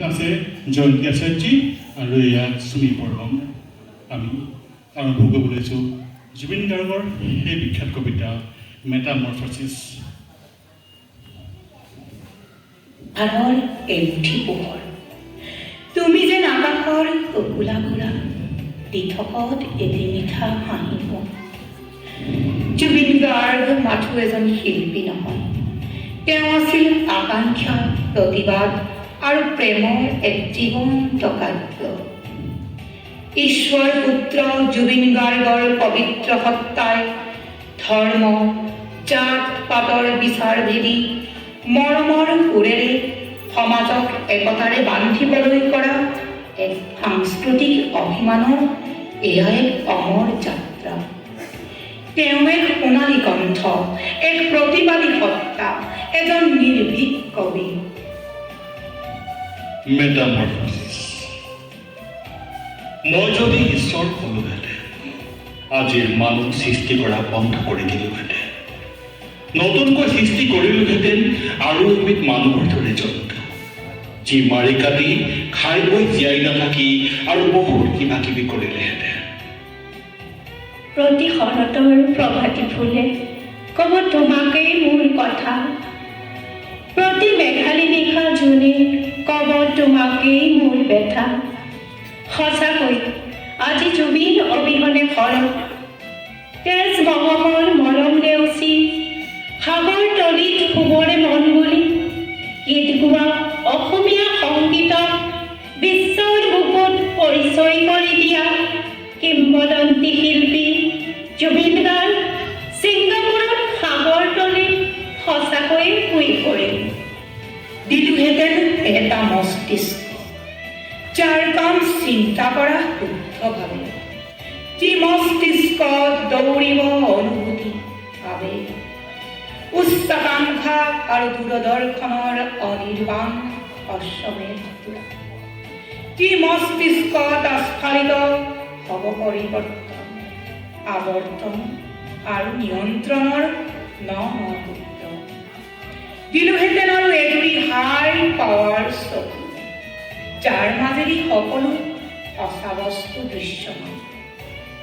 আছে জয়ন্তী আচাৰ্যী আৰু ইয়াত সুমি বৰ্মন। আমি আৰম্ভ কৰিব লৈছোঁ জুবিন গাৰ্গৰ সেই বিখ্যাত কবিতা মেটামৰফচিছ। আনৰ এমুঠি পোহৰ তুমি যেন আকাশৰ শুকুলা ঘোঁৰা দি থকত এটি মিঠা হাঁহিব। জুবিন গাৰ্গ মাথো এজন শিল্পী নহয়, তেওঁ আছিল আকাংক্ষা, প্ৰতিবাদ আৰু প্ৰেমৰ এক জীৱন্ত কাব্য। ঈশ্বৰ পুত্ৰ জুবিন গাৰ্গৰ পবিত্ৰ সত্তাই ধৰ্ম জাত পাতৰ বিচাৰ ভেদি মৰমৰ সুৰেৰে সমাজক একতাৰে বান্ধিবলৈ কৰা এক সাংস্কৃতিক অভিমানৰ এয়া এক অমৰ যাত্ৰা। তেওঁ এক সোণালী কণ্ঠ, এক প্ৰতিবাদী সত্তা, এজন নিৰ্ভীক কবি। মেটামৰফচিছ। মই যদি ঈশ্বৰ হলোহেঁতেন, আজিৰ মানুহ সৃষ্টি কৰা বন্ধ কৰি দিলোহেঁতেন, নতুনকৈ সৃষ্টি কৰিলোহেঁতেন আৰু এবিধ মানুহৰ দৰে জন্তু, যি মাৰি কাটি খাই বৈ জীয়াই নাথাকি আৰু বহুত কিবা কিবি কৰিলেহেঁতেন। প্ৰতি শৰতৰ প্ৰভাতী ফুলে ক'ব তোমাকেই মোৰ কথা, প্ৰতি মেঘালী নিশা জোনে ক'ব তোমাকেই মোৰ ব্যথা। সঁচাকৈ আজি জুবিন অবিহনে ঘৰত তেজ মহমৰ মৰম নেওচি সাগৰ তলিত শুবৰে মন বুলি গীত গোৱা অসমীয়া সংগীতক বিশ্বৰ বুকুত পৰিচয় কৰি দিয়া কিংবদন্তী শিল্পী জুবিন গাৰ্গ ছিংগাপুৰত সাগৰ তলিত সঁচাকৈয়ে শুই পৰিল। দিলোহেঁতেন এটা মস্তিষ্ক, যাৰ কাম চিন্তা কৰা শুদ্ধভাৱে, যি মস্তিষ্ক দৌৰিব অনুভূতি ভাৱে, উচ্চাকাংক্ষা আৰু দূৰদৰ্শনৰ অনিৰ্বাণ অশ্বমেধ পুৰা, যি মস্তিষ্কত আস্ফালিত হ'ব পৰিৱৰ্তন, আৱৰ্তন আৰু নিয়ন্ত্ৰণৰ ন সূত্ৰ। দিলোহেঁতেন আৰু এজুৰি হাই পাৱাৰ চকু, যাৰ মাজেদি সকলো সঁচা বস্তু দৃশ্যমান।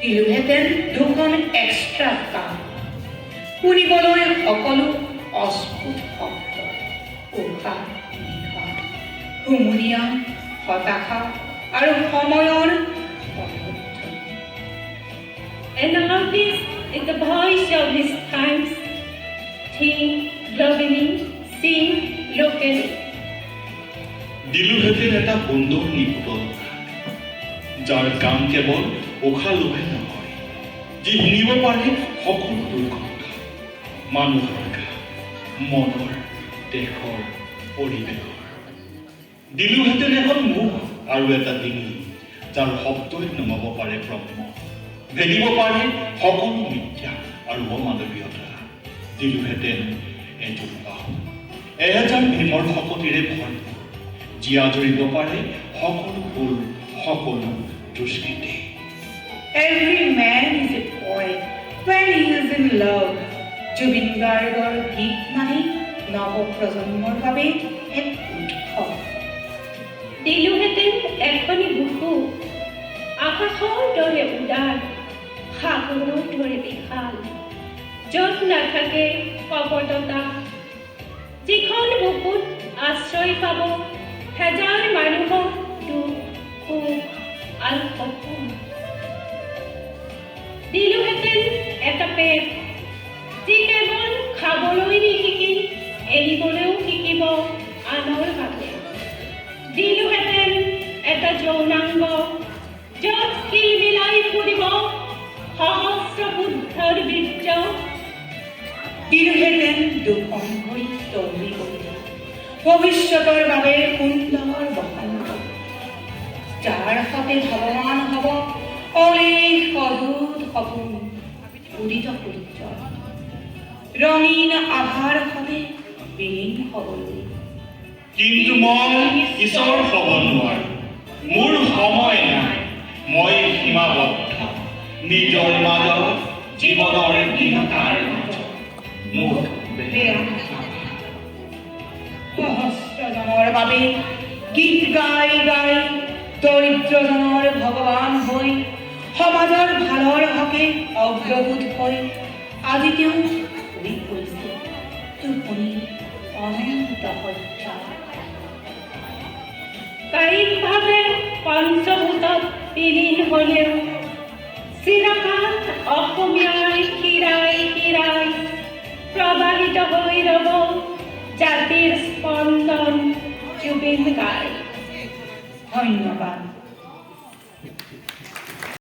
দিলোহেঁতেন দুখন এক্সট্ৰা কাম, শুনিবলৈ সকলো অস্ফুট শব্দ, উশাহ নিশাহ, হুমুনিয়া, হতাশা আৰু সময়ৰ অনুধ্বনি। An artist is the voice of his times, think globally, sing locally. দিলোহেঁতেন এটা সুন্দৰ নিপুতল, যাৰ কাম কেৱল উশাহ লোৱাই নহয়, যি শুনিব পাৰে সকলো দুৰ্গন্ধ, মানুহৰ গা, মনৰ, দেশৰ, পৰিৱেশৰ। দিলোহেঁতেন এখন মুখ আৰু এটা ডিঙি, যাৰ শব্দই নমাব পাৰে ব্ৰহ্ম, ভেদিব পাৰে সকলো মিথ্যা আৰু অমানৱীয়তা। দিলোহেঁতেন এযোৰ বাহু, এহেজাৰ ভীমৰ শকতিৰে ভৰপূৰ, যি আদৰিব পাৰে সকলো ভুল, সকলো দুষ্কৃতি। Every man is a poet when he is in love. Zubeen গাৰ্গৰ গীত মানে নৱপ্ৰজন্মৰ বাবে এক উৎসৱ। দিলোহেঁতেন এখনি বুকু, আকাশৰ দৰে উদাৰ, সাগৰৰ দৰে বিশাল, য'ত নাথাকে কপটতা, যিখন বুকুত আশ্ৰয় পাব হেজাৰ মানুহৰ দুখ সুখ আৰু সপোন। দিলোহেঁতেন এটা পেট, যি কেৱল খাবলৈ নিশিকি এৰিবলৈও শিকিব আনৰ বাবে। দিলোহেঁতেন এটা যৌনাংগ, য'ত শিল মিলাই ফুৰিব সহস্ৰ বুদ্ধৰ বীৰ্য। দিলোহেঁতেন দুখন ভৰি দৌৰিবলৈ, ভৱিষ্যতৰ বাবে সুন্দৰ বসন্ত, যাৰ সতে ভগৱান হ'ব অলেখ অদ্ভুত সপোন, উদিত সূৰ্য, ৰঙীন আভাৰ সতে বিলীন হ'বলৈ। কিন্তু মই ঈশ্বৰ হ'ব নোৱাৰো, মোৰ সময় নাই, মই সীমাবদ্ধ নিজৰ মাজত, জীৱনৰ দীনতাৰ মাজত। মোৰ সহস্ৰজনৰ বাবে গীত গাই গাই দৰিদ্ৰজনৰ ভগৱান হৈ সমাজৰ ভালৰ হকে অগ্ৰবোধ হৈ আজি তেওঁ ঘূৰি পৰিছে টোপনিৰ অনন্ত শয্যা। কায়িকভাৱে পঞ্চভূতত বিলীন হলেও চিৰকাল অসমীয়াৰ শিৰাই শিৰাই প্ৰবাহিত হৈ ৰব জাতিৰ স্পন্দন জুবিন গাৰ্গ। ধন্যবাদ।